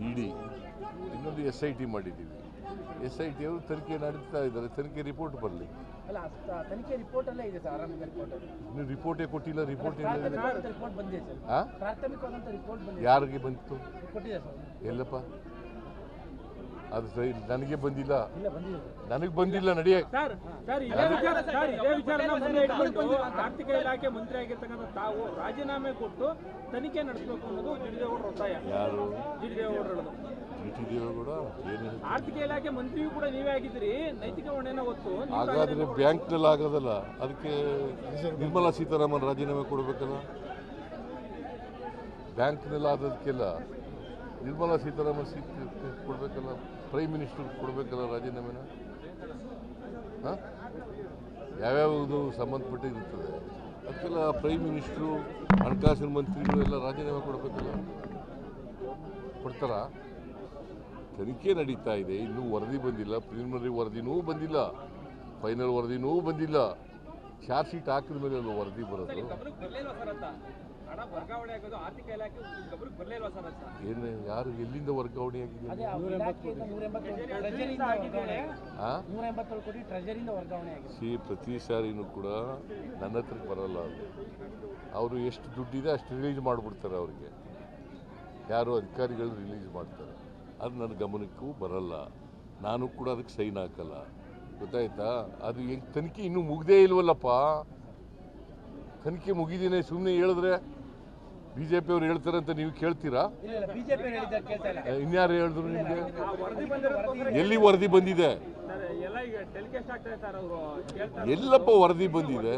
ಇಡಿ, ಇನ್ನೊಂದು SIT ಮಾಡಿದ್ದೀವಿ. SIT ಅವರು ತನಿಖೆ ನಡೆಸ್ತಾ ಇದ್ದಾರೆ. ತನಿಖೆ ರಿಪೋರ್ಟ್ ಬರಲಿ. ಅಲ್ಲ, ತನಿಖೆ ರಿಪೋರ್ಟ್ ಅಲ್ಲೇ ಇದೆ ಸರ್. ಆರಂಭಿಕ ರಿಪೋರ್ಟ್ ಇನ್ನು ರಿಪೋರ್ಟೇ ಕೊಟ್ಟಿಲ್ಲ. ರಿಪೋರ್ಟ್ ರಿಪೋರ್ಟ್ ಬಂದಿದೆ ಸರ್. ಪ್ರಾಥಮಿಕವಾದಂಥ ರಿಪೋರ್ಟ್ ಬಂದಿದೆ. ಯಾರಿಗೆ ಬಂತು? ಕೊಟ್ಟಿದೆ ಸರ್. ಎಲ್ಲಪ್ಪ ಅದು ಸರಿ, ನನಗೆ ಬಂದಿಲ್ಲ. ಇಲ್ಲ, ಬಂದಿದೆ. ನನಗೆ ಬಂದಿಲ್ಲ. ನಡೆಯ ಆರ್ಥಿಕ ಇಲಾಖೆ ಮಂತ್ರಿ ಆಗಿರ್ತಕ್ಕಂಥ ತಾವು ರಾಜೀನಾಮೆ ಕೊಟ್ಟು ತನಿಖೆ ನಡೆಸಬೇಕು ಅನ್ನೋದು ಜಿಡಿದೇಗೌಡರ ಒತ್ತಾಯ. ಯಾರು? ಜಿಡಿದೇಗೌಡರು. ದೇವೇಗೌಡ ಏನು? ಆರ್ಥಿಕ ಇಲಾಖೆ ಮಂತ್ರಿಯೂ ಕೂಡ ನೀವೇ ಆಗಿದ್ದೀರಿ. ನೈತಿಕ ಹೊಣೆನ ಹೊತ್ತು ಹಾಗಾದ್ರೆ ಬ್ಯಾಂಕ್ನಲ್ಲಿ ಆಗೋದಲ್ಲ. ಅದಕ್ಕೆ ನಿರ್ಮಲಾ ಸೀತಾರಾಮನ್ ರಾಜೀನಾಮೆ ಕೊಡಬೇಕಲ್ಲ. ಬ್ಯಾಂಕ್ನಲ್ಲಿ ಆದದಕ್ಕೆಲ್ಲ ನಿರ್ಮಲಾ ಸೀತಾರಾಮನ್ ಕೊಡಬೇಕಲ್ಲ. ಪ್ರೈಮ್ ಮಿನಿಸ್ಟರ್ ಕೊಡಬೇಕಲ್ಲ ರಾಜೀನಾಮೆನ. ಹಾಂ, ಯಾವ್ಯಾವುದು ಸಂಬಂಧಪಟ್ಟಿರ್ತದೆ ಅದಕ್ಕೆಲ್ಲ ಪ್ರೈಮ್ ಮಿನಿಸ್ಟ್ರು, ಹಣಕಾಸಿನ ಮಂತ್ರಿಗಳು ಎಲ್ಲ ರಾಜೀನಾಮೆ ಕೊಡಬೇಕಲ್ಲ. ಕೊಡ್ತಾರಾ? ತನಿಖೆ ನಡೀತಾ ಇದೆ. ಇನ್ನೂ ವರದಿ ಬಂದಿಲ್ಲ. ಪ್ರಿಲಿಮಿನರಿ ವರದಿನೂ ಬಂದಿಲ್ಲ. ಫೈನಲ್ ವರದಿನೂ ಬಂದಿಲ್ಲ. ಚಾರ್ಜ್ ಶೀಟ್ ಹಾಕಿದ ಮೇಲೆ ಅಲ್ಲ ವರದಿ ಬರೋದು. ಏನು, ಯಾರು, ಎಲ್ಲಿಂದ ವರ್ಗಾವಣೆ ಆಗಿದೆ? ಪ್ರತಿ ಸಾರಿನೂ ಕೂಡ ನನ್ನ ಹತ್ರ ಬರಲ್ಲ. ಅದು ಅವರು ಎಷ್ಟು ದುಡ್ಡಿದೆ ಅಷ್ಟು ರಿಲೀಸ್ ಮಾಡಿಬಿಡ್ತಾರೆ. ಅವ್ರಿಗೆ ಯಾರು ಅಧಿಕಾರಿಗಳು ರಿಲೀಸ್ ಮಾಡ್ತಾರೆ. ಅದು ನನ್ನ ಗಮನಕ್ಕೂ ಬರಲ್ಲ. ನಾನು ಕೂಡ ಅದಕ್ಕೆ ಸೈನ್ ಹಾಕಲ್ಲ. ಗೊತ್ತಾಯ್ತಾ? ಅದು ತನಿಖೆ ಇನ್ನೂ ಮುಗ್ದೇ ಇಲ್ವಲ್ಲಪ್ಪ. ತನಿಖೆ ಮುಗಿದೀನಿ ಸುಮ್ಮನೆ ಹೇಳಿದ್ರೆ BJP ಅವ್ರು ಹೇಳ್ತಾರೆ ಅಂತ ನೀವು ಕೇಳ್ತೀರಾ? ಇನ್ಯಾರು ಹೇಳಿದ್ರು ನಿಮಗೆ? ಎಲ್ಲಿ ವರದಿ ಬಂದಿದೆ? ಎಲ್ಲಪ್ಪ ವರದಿ ಬಂದಿದೆ?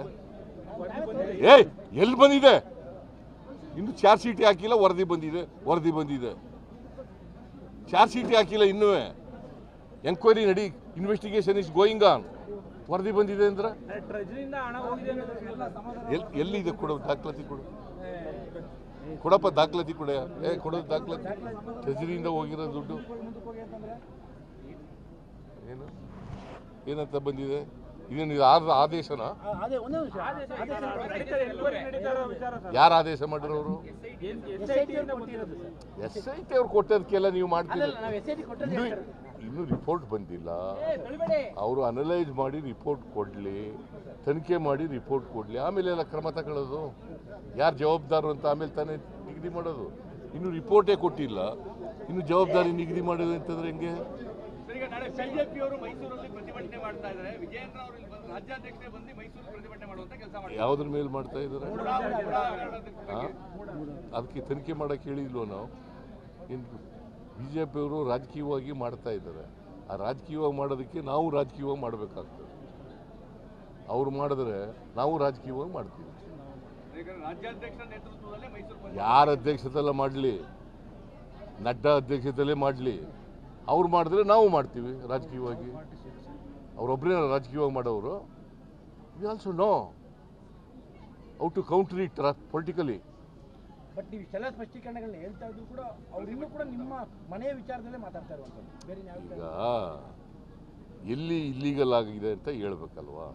ಎಲ್ಲಿ ಬಂದಿದೆ? ಇನ್ನು ಚಾರ್ಜ್ ಶೀಟ್ ಹಾಕಿಲ್ಲ. ವರದಿ ಬಂದಿದೆ. ಚಾರ್ಜ್ ಶೀಟ್ ಹಾಕಿಲ್ಲ ಇನ್ನೂ. ಎಂಕ್ವೈರಿ ನಡಿ, ಇನ್ವೆಸ್ಟಿಗೇಷನ್ ಇಸ್ ಗೋಯಿಂಗ್ ಆನ್. ವರದಿ ಬಂದಿದೆ ಅಂದ್ರೆ ಎಲ್ಲಿದೆ? ಕೊಡು, ದಾಖಲಾತಿ ಕೊಡು. ಕೊಡಪ್ಪ ದಾಖಲಾತಿ ಕೊಡ. ಕೊಡೋದು ದಾಖಲಾತಿ. ಟ್ರೆಜರಿಯಿಂದ ಹೋಗಿರೋ ದುಡ್ಡು ಏನು ಏನಂತ ಬಂದಿದೆ? ಇದೇನು ಆದೇಶನಾ? ಯಾರು ಆದೇಶ ಮಾಡಿರೋರು? SIT ಅವ್ರು ಕೊಟ್ಟದಕ್ಕೆಲ್ಲ ನೀವು ಮಾಡ್ತೀರಿ. ಇನ್ನೂ ರಿಪೋರ್ಟ್ ಬಂದಿಲ್ಲ. ಅವರು ಅನಲೈಸ್ ಮಾಡಿ ರಿಪೋರ್ಟ್ ಕೊಡಲಿ, ತನಿಖೆ ಮಾಡಿ ರಿಪೋರ್ಟ್ ಕೊಡಲಿ, ಆಮೇಲೆ ಎಲ್ಲ ಕ್ರಮ ತಗೊಳ್ಳೋದು. ಯಾರು ಜವಾಬ್ದಾರರು ಅಂತ ಆಮೇಲೆ ತಾನೇ ನಿಗದಿ ಮಾಡೋದು. ಇನ್ನು ರಿಪೋರ್ಟೇ ಕೊಟ್ಟಿಲ್ಲ, ಇನ್ನು ಜವಾಬ್ದಾರಿ ನಿಗದಿ ಮಾಡೋದು ಅಂತಂದ್ರೆ ಹೆಂಗೆ? ಬಿಜೆಪಿಯವರು ಮೈಸೂರಲ್ಲಿ ಪ್ರತಿಭಟನೆ ಮಾಡ್ತಾ ಇದ್ದಾರೆ. ವಿಜಯೇಂದ್ರ ಅವರು ರಾಜ್ಯಾಧ್ಯಕ್ಷರೇ ಬಂದು ಮೈಸೂರು ಪ್ರತಿಭಟನೆ ಮಾಡುವಂತ ಕೆಲಸ ಮಾಡ್ತಾರೆ. ಯಾವುದ್ರ ಮೇಲೆ ಮಾಡ್ತಾ ಇದ್ದಾರೆ? ಅದಕ್ಕೆ ತನಿಖೆ ಮಾಡಕ್ಕೆ ಹೇಳಿಲ್ವೋ ನಾವು? BJPಯವರು ರಾಜಕೀಯವಾಗಿ ಮಾಡ್ತಾ ಇದ್ದಾರೆ. ಆ ರಾಜಕೀಯವಾಗಿ ಮಾಡೋದಕ್ಕೆ ನಾವು ರಾಜಕೀಯವಾಗಿ ಮಾಡಬೇಕಾಗ್ತದೆ. ಅವ್ರು ಮಾಡಿದ್ರೆ ನಾವು ರಾಜಕೀಯವಾಗಿ ಮಾಡ್ತೀವಿ. ಯಾರ ಅಧ್ಯಕ್ಷತೆಲ್ಲ ಮಾಡಲಿ, ನಡ್ಡಾ ಅಧ್ಯಕ್ಷತೆಯಲ್ಲೇ ಮಾಡಲಿ, ಅವ್ರು ಮಾಡಿದ್ರೆ ನಾವು ಮಾಡ್ತೀವಿ ರಾಜಕೀಯವಾಗಿ. ಅವರೊಬ್ಬರೇ ರಾಜಕೀಯವಾಗಿ ಮಾಡೋರು. We also know how to counter it politically. But ನೀವು ಇಷ್ಟೆಲ್ಲ ಸ್ಪಷ್ಟೀಕರಣಗಳನ್ನ ಹೇಳ್ತಾ ಇದ್ರು ಕೂಡ ಅವ್ರು ಇನ್ನೂ ಕೂಡ ನಿಮ್ಮ ಮನೆಯ ವಿಚಾರದಲ್ಲೇ ಮಾತಾಡ್ತಾ ಇರುವಂಥದ್ದು. ಬೇರೆ ಈಗ ಎಲ್ಲಿ ಇಲ್ಲೀಗಲ್ ಆಗಿದೆ ಅಂತ ಹೇಳ್ಬೇಕಲ್ವಾ?